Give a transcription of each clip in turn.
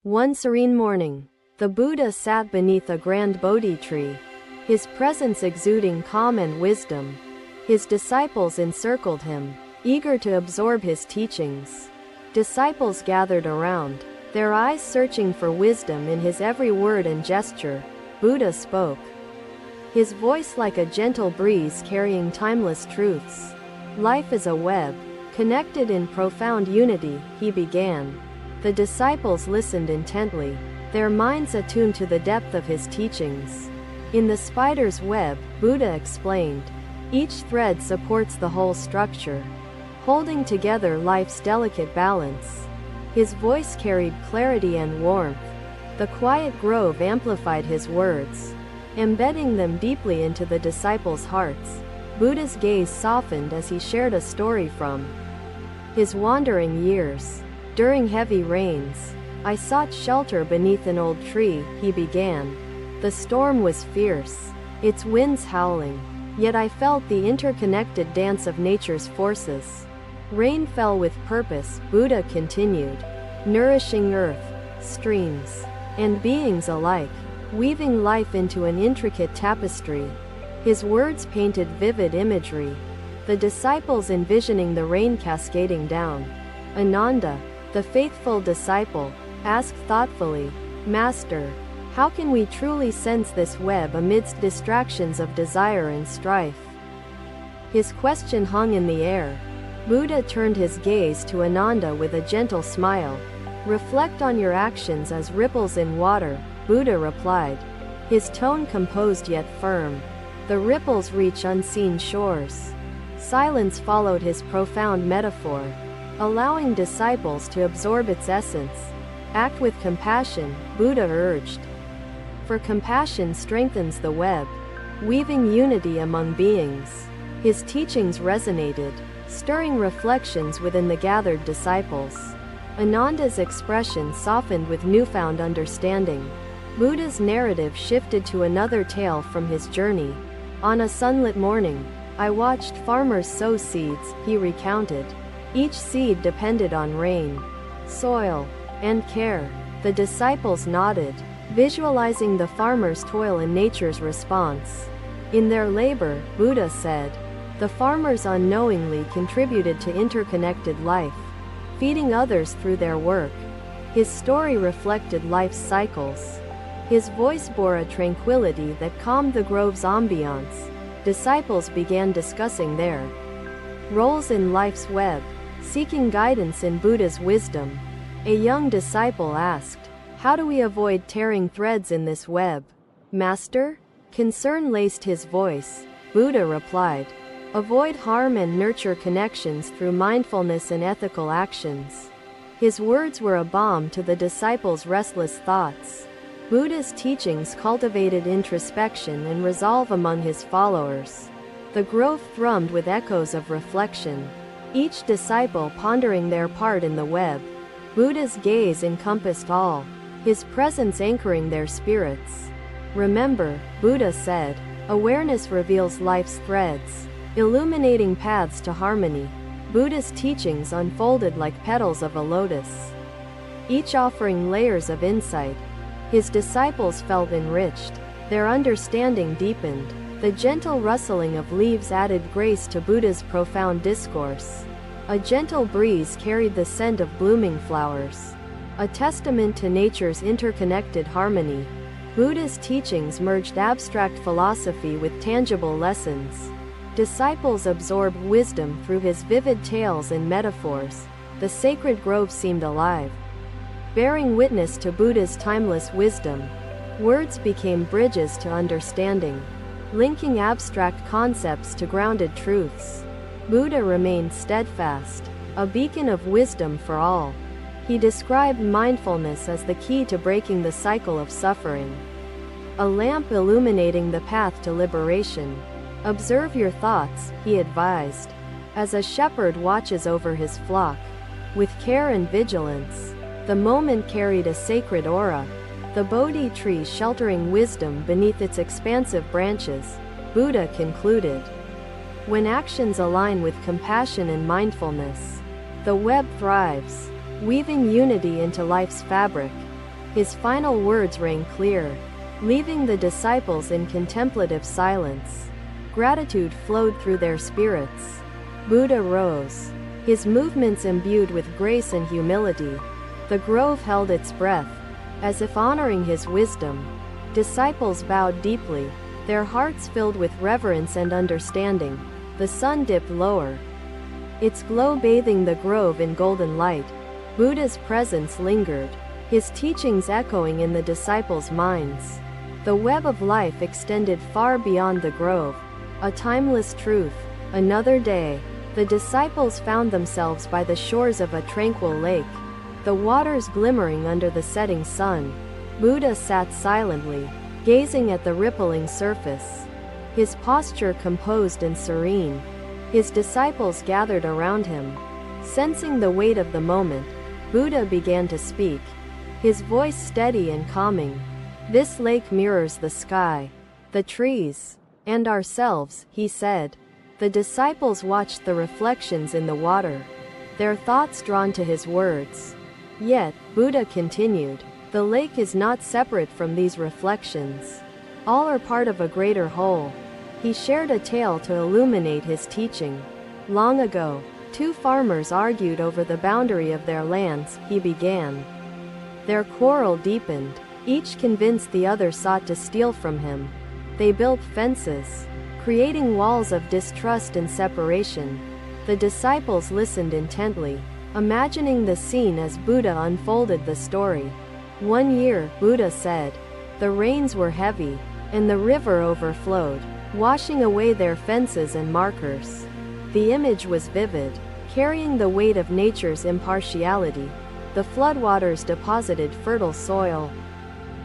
One serene morning, the Buddha sat beneath a grand Bodhi tree, his presence exuding calm and wisdom. His disciples encircled him, eager to absorb his teachings. Disciples gathered around, their eyes searching for wisdom in his every word and gesture. Buddha spoke, his voice like a gentle breeze carrying timeless truths. Life is a web, connected in profound unity, he began. The disciples listened intently, their minds attuned to the depth of his teachings. In the spider's web, Buddha explained, each thread supports the whole structure, holding together life's delicate balance. His voice carried clarity and warmth. The quiet grove amplified his words, embedding them deeply into the disciples' hearts. Buddha's gaze softened as he shared a story from his wandering years. During heavy rains, I sought shelter beneath an old tree, he began. The storm was fierce, its winds howling, yet I felt the interconnected dance of nature's forces. Rain fell with purpose, Buddha continued, nourishing earth, streams, and beings alike, weaving life into an intricate tapestry. His words painted vivid imagery, the disciples envisioning the rain cascading down. Ananda, the faithful disciple, asked thoughtfully, Master, how can we truly sense this web amidst distractions of desire and strife? His question hung in the air. Buddha turned his gaze to Ananda with a gentle smile. Reflect on your actions as ripples in water, Buddha replied, his tone composed yet firm. The ripples reach unseen shores. Silence followed his profound metaphor, allowing disciples to absorb its essence. Act with compassion, Buddha urged. For compassion strengthens the web, weaving unity among beings. His teachings resonated, stirring reflections within the gathered disciples. Ananda's expression softened with newfound understanding. Buddha's narrative shifted to another tale from his journey. On a sunlit morning, I watched farmers sow seeds, he recounted. Each seed depended on rain, soil, and care. The disciples nodded, visualizing the farmers' toil and nature's response. In their labor, Buddha said, the farmers unknowingly contributed to interconnected life, feeding others through their work. His story reflected life's cycles. His voice bore a tranquility that calmed the grove's ambiance. Disciples began discussing their roles in life's web, seeking guidance in Buddha's wisdom. A young disciple asked, how do we avoid tearing threads in this web? Master? Concern laced his voice. Buddha replied, avoid harm and nurture connections through mindfulness and ethical actions. His words were a balm to the disciples' restless thoughts. Buddha's teachings cultivated introspection and resolve among his followers. The grove thrummed with echoes of reflection, each disciple pondering their part in the web. Buddha's gaze encompassed all, his presence anchoring their spirits. Remember, Buddha said, awareness reveals life's threads, illuminating paths to harmony. Buddha's teachings unfolded like petals of a lotus, each offering layers of insight. His disciples felt enriched, their understanding deepened. The gentle rustling of leaves added grace to Buddha's profound discourse. A gentle breeze carried the scent of blooming flowers, a testament to nature's interconnected harmony. Buddha's teachings merged abstract philosophy with tangible lessons. Disciples absorbed wisdom through his vivid tales and metaphors. The sacred grove seemed alive, bearing witness to Buddha's timeless wisdom. Words became bridges to understanding, linking abstract concepts to grounded truths. Buddha remained steadfast, a beacon of wisdom for all. He described mindfulness as the key to breaking the cycle of suffering, a lamp illuminating the path to liberation. Observe your thoughts, he advised, as a shepherd watches over his flock. With care and vigilance, the moment carried a sacred aura, the Bodhi tree sheltering wisdom beneath its expansive branches. Buddha concluded, when actions align with compassion and mindfulness, the web thrives, weaving unity into life's fabric. His final words rang clear, leaving the disciples in contemplative silence. Gratitude flowed through their spirits. Buddha rose, his movements imbued with grace and humility. The grove held its breath, as if honoring his wisdom. Disciples bowed deeply, their hearts filled with reverence and understanding. The sun dipped lower, its glow bathing the grove in golden light. Buddha's presence lingered, his teachings echoing in the disciples' minds. The web of life extended far beyond the grove, a timeless truth. Another day, the disciples found themselves by the shores of a tranquil lake, the waters glimmering under the setting sun. Buddha sat silently, gazing at the rippling surface, his posture composed and serene. His disciples gathered around him. Sensing the weight of the moment, Buddha began to speak, his voice steady and calming. "This lake mirrors the sky, the trees, and ourselves," he said. The disciples watched the reflections in the water, their thoughts drawn to his words. Yet, Buddha continued, "The lake is not separate from these reflections. All are part of a greater whole." He shared a tale to illuminate his teaching. Long ago, two farmers argued over the boundary of their lands, he began. Their quarrel deepened, each convinced the other sought to steal from him. They built fences, creating walls of distrust and separation. The disciples listened intently, imagining the scene as Buddha unfolded the story. One year, Buddha said, the rains were heavy, and the river overflowed, washing away their fences and markers. The image was vivid, carrying the weight of nature's impartiality. The floodwaters deposited fertile soil,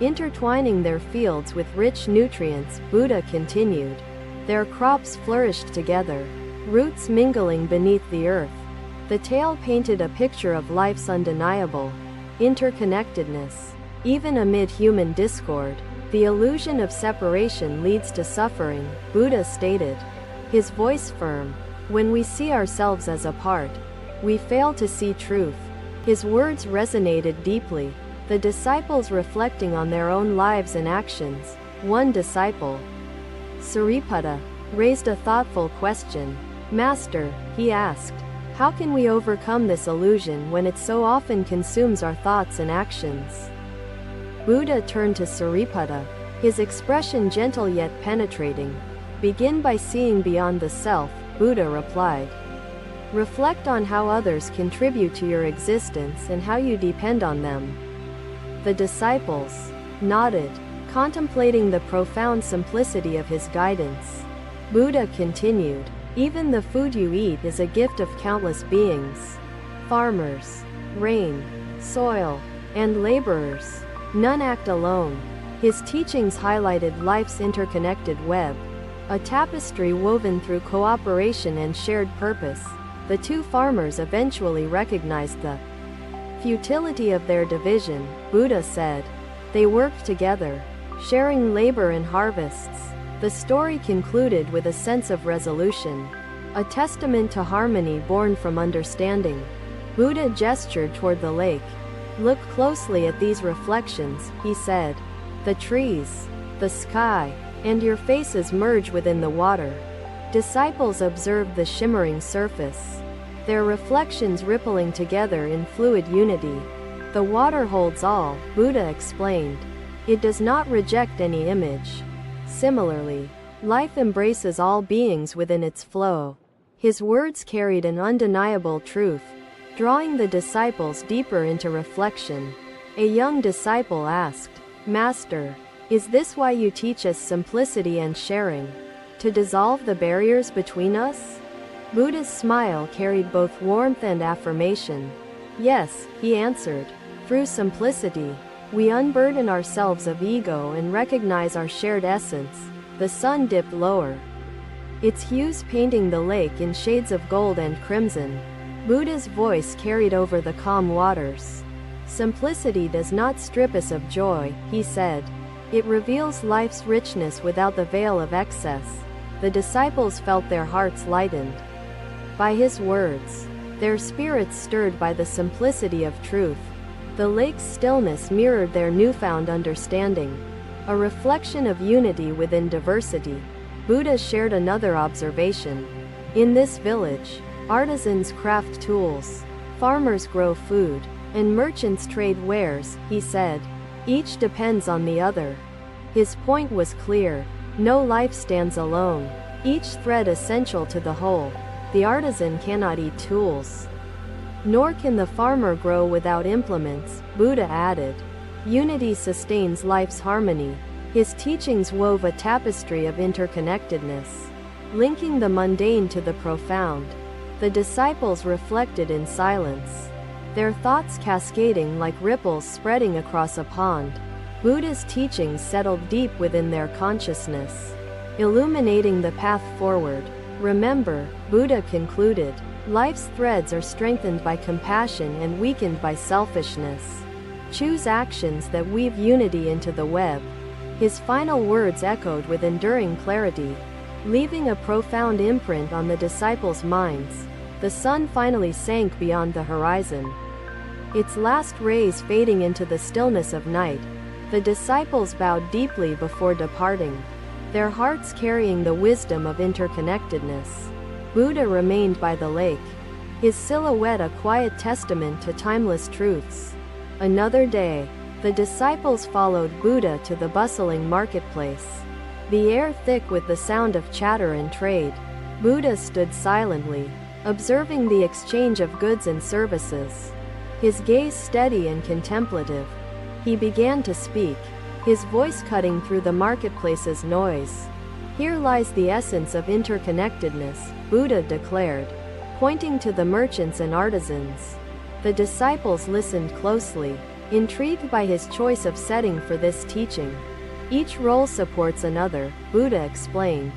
intertwining their fields with rich nutrients. Buddha continued. Their crops flourished together, roots mingling beneath the earth. The tale painted a picture of life's undeniable interconnectedness. Even amid human discord, the illusion of separation leads to suffering, Buddha stated, his voice firm. When we see ourselves as a part, we fail to see truth. His words resonated deeply, the disciples reflecting on their own lives and actions. One disciple, Sariputta, raised a thoughtful question. "Master," he asked, "how can we overcome this illusion when it so often consumes our thoughts and actions?" Buddha turned to Sariputta, his expression gentle yet penetrating. "Begin by seeing beyond the self," Buddha replied. "Reflect on how others contribute to your existence and how you depend on them." The disciples nodded, contemplating the profound simplicity of his guidance. Buddha continued, "Even the food you eat is a gift of countless beings. Farmers, rain, soil, and laborers. None act alone." His teachings highlighted life's interconnected web, a tapestry woven through cooperation and shared purpose. The two farmers eventually recognized the futility of their division, Buddha said. They worked together, sharing labor and harvests. The story concluded with a sense of resolution, a testament to harmony born from understanding. Buddha gestured toward the lake. "Look closely at these reflections," he said. "The trees, the sky, and your faces merge within the water." Disciples observed the shimmering surface, their reflections rippling together in fluid unity. "The water holds all," Buddha explained. "It does not reject any image." Similarly, life embraces all beings within its flow. His words carried an undeniable truth, drawing the disciples deeper into reflection. A young disciple asked, "Master, is this why you teach us simplicity and sharing? To dissolve the barriers between us?" Buddha's smile carried both warmth and affirmation. "Yes," he answered. "Through simplicity, we unburden ourselves of ego and recognize our shared essence." The sun dipped lower, its hues painting the lake in shades of gold and crimson. Buddha's voice carried over the calm waters. "Simplicity does not strip us of joy," he said. "It reveals life's richness without the veil of excess." The disciples felt their hearts lightened by his words, their spirits stirred by the simplicity of truth. The lake's stillness mirrored their newfound understanding, a reflection of unity within diversity. Buddha shared another observation. In this village, artisans craft tools, farmers grow food, and merchants trade wares, he said. Each depends on the other. His point was clear. No life stands alone, each thread essential to the whole. The artisan cannot eat tools, nor can the farmer grow without implements, Buddha added. Unity sustains life's harmony. His teachings wove a tapestry of interconnectedness, linking the mundane to the profound. The disciples reflected in silence, their thoughts cascading like ripples spreading across a pond. Buddha's teachings settled deep within their consciousness, illuminating the path forward. Remember, Buddha concluded, life's threads are strengthened by compassion and weakened by selfishness. Choose actions that weave unity into the web. His final words echoed with enduring clarity, leaving a profound imprint on the disciples' minds. The sun finally sank beyond the horizon, its last rays fading into the stillness of night. The disciples bowed deeply before departing, their hearts carrying the wisdom of interconnectedness. Buddha remained by the lake, his silhouette a quiet testament to timeless truths. Another day, the disciples followed Buddha to the bustling marketplace, the air thick with the sound of chatter and trade. Buddha stood silently, observing the exchange of goods and services, his gaze steady and contemplative. He began to speak, his voice cutting through the marketplace's noise. Here lies the essence of interconnectedness, Buddha declared, pointing to the merchants and artisans. The disciples listened closely, intrigued by his choice of setting for this teaching. Each role supports another, Buddha explained.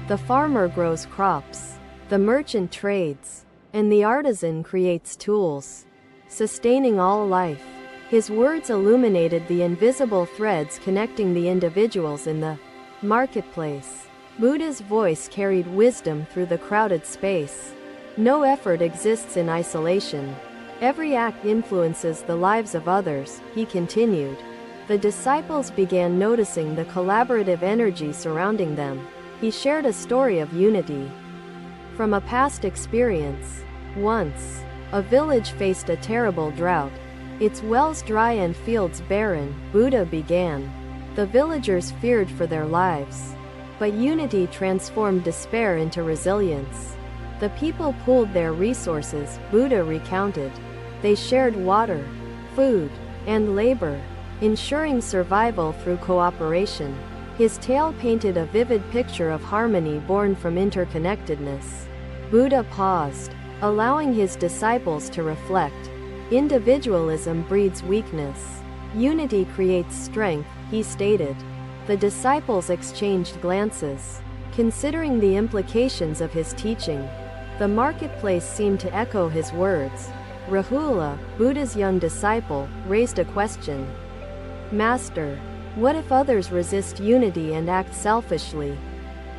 The farmer grows crops, the merchant trades, and the artisan creates tools, sustaining all life. His words illuminated the invisible threads connecting the individuals in the marketplace. Buddha's voice carried wisdom through the crowded space. No effort exists in isolation. Every act influences the lives of others, he continued. The disciples began noticing the collaborative energy surrounding them. He shared a story of unity from a past experience. Once, a village faced a terrible drought, its wells dry and fields barren. Buddha began. The villagers feared for their lives, but unity transformed despair into resilience. The people pooled their resources, Buddha recounted. They shared water, food, and labor, ensuring survival through cooperation. His tale painted a vivid picture of harmony born from interconnectedness. Buddha paused, allowing his disciples to reflect. Individualism breeds weakness. Unity creates strength, he stated. The disciples exchanged glances, considering the implications of his teaching. The marketplace seemed to echo his words. Rahula, Buddha's young disciple, raised a question. Master, what if others resist unity and act selfishly?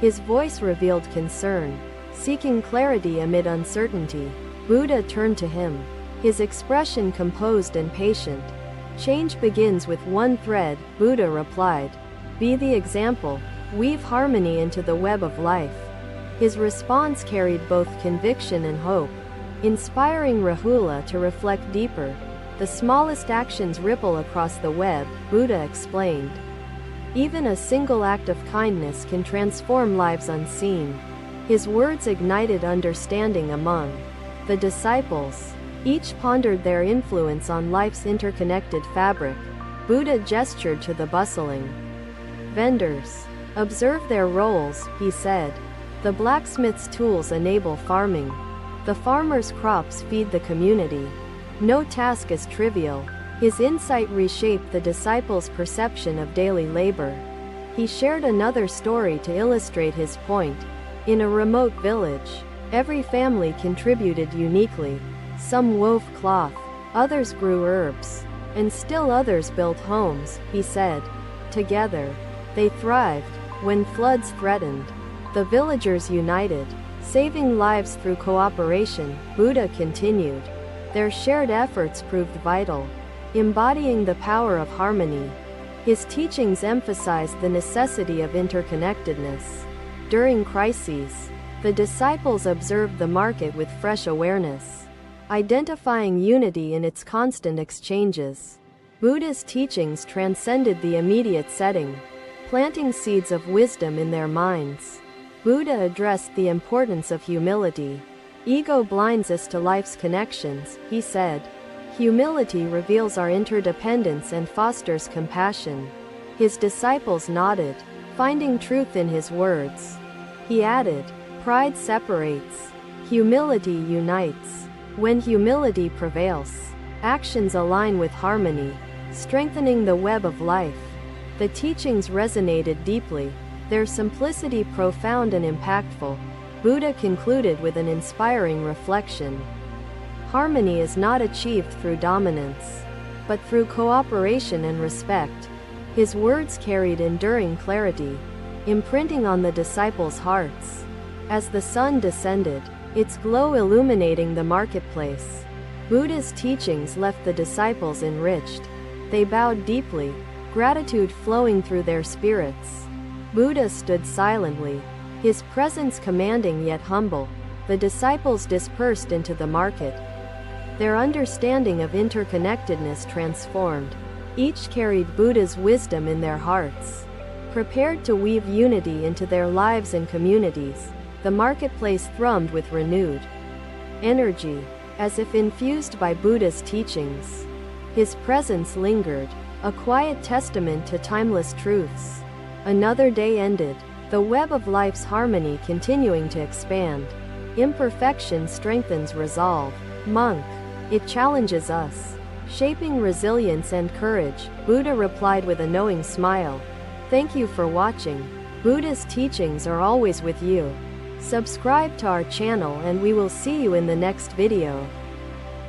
His voice revealed concern, seeking clarity amid uncertainty. Buddha turned to him, his expression composed and patient. Change begins with one thread, Buddha replied. Be the example, weave harmony into the web of life. His response carried both conviction and hope, inspiring Rahula to reflect deeper. The smallest actions ripple across the web, Buddha explained. Even a single act of kindness can transform lives unseen. His words ignited understanding among the disciples. Each pondered their influence on life's interconnected fabric. Buddha gestured to the bustling vendors. Observe their roles, he said. The blacksmith's tools enable farming. The farmer's crops feed the community. No task is trivial. His insight reshaped the disciples' perception of daily labor. He shared another story to illustrate his point. In a remote village, every family contributed uniquely. Some wove cloth, others grew herbs, and still others built homes, he said. Together, they thrived. When floods threatened, the villagers united, saving lives through cooperation, Buddha continued. Their shared efforts proved vital. embodying the power of harmony. His teachings emphasize the necessity of interconnectedness. During crises, the disciples observed the market with fresh awareness, identifying unity in its constant exchanges. Buddha's teachings transcended the immediate setting, planting seeds of wisdom in their minds. Buddha addressed the importance of humility. Ego blinds us to life's connections, he said. Humility reveals our interdependence and fosters compassion. His disciples nodded, finding truth in his words. He added, "Pride separates. Humility unites. When humility prevails, actions align with harmony, strengthening the web of life." The teachings resonated deeply, their simplicity profound and impactful. Buddha concluded with an inspiring reflection. Harmony is not achieved through dominance, but through cooperation and respect. His words carried enduring clarity, imprinting on the disciples' hearts. As the sun descended, its glow illuminating the marketplace, Buddha's teachings left the disciples enriched. They bowed deeply, gratitude flowing through their spirits. Buddha stood silently, his presence commanding yet humble. The disciples dispersed into the market, their understanding of interconnectedness transformed. Each carried Buddha's wisdom in their hearts, prepared to weave unity into their lives and communities. The marketplace thrummed with renewed energy, as if infused by Buddha's teachings. His presence lingered, a quiet testament to timeless truths. Another day ended, the web of life's harmony continuing to expand. Imperfection strengthens resolve. Monk, it challenges us, shaping resilience and courage. Buddha replied with a knowing smile. Thank you for watching. Buddha's teachings are always with you. Subscribe to our channel and we will see you in the next video.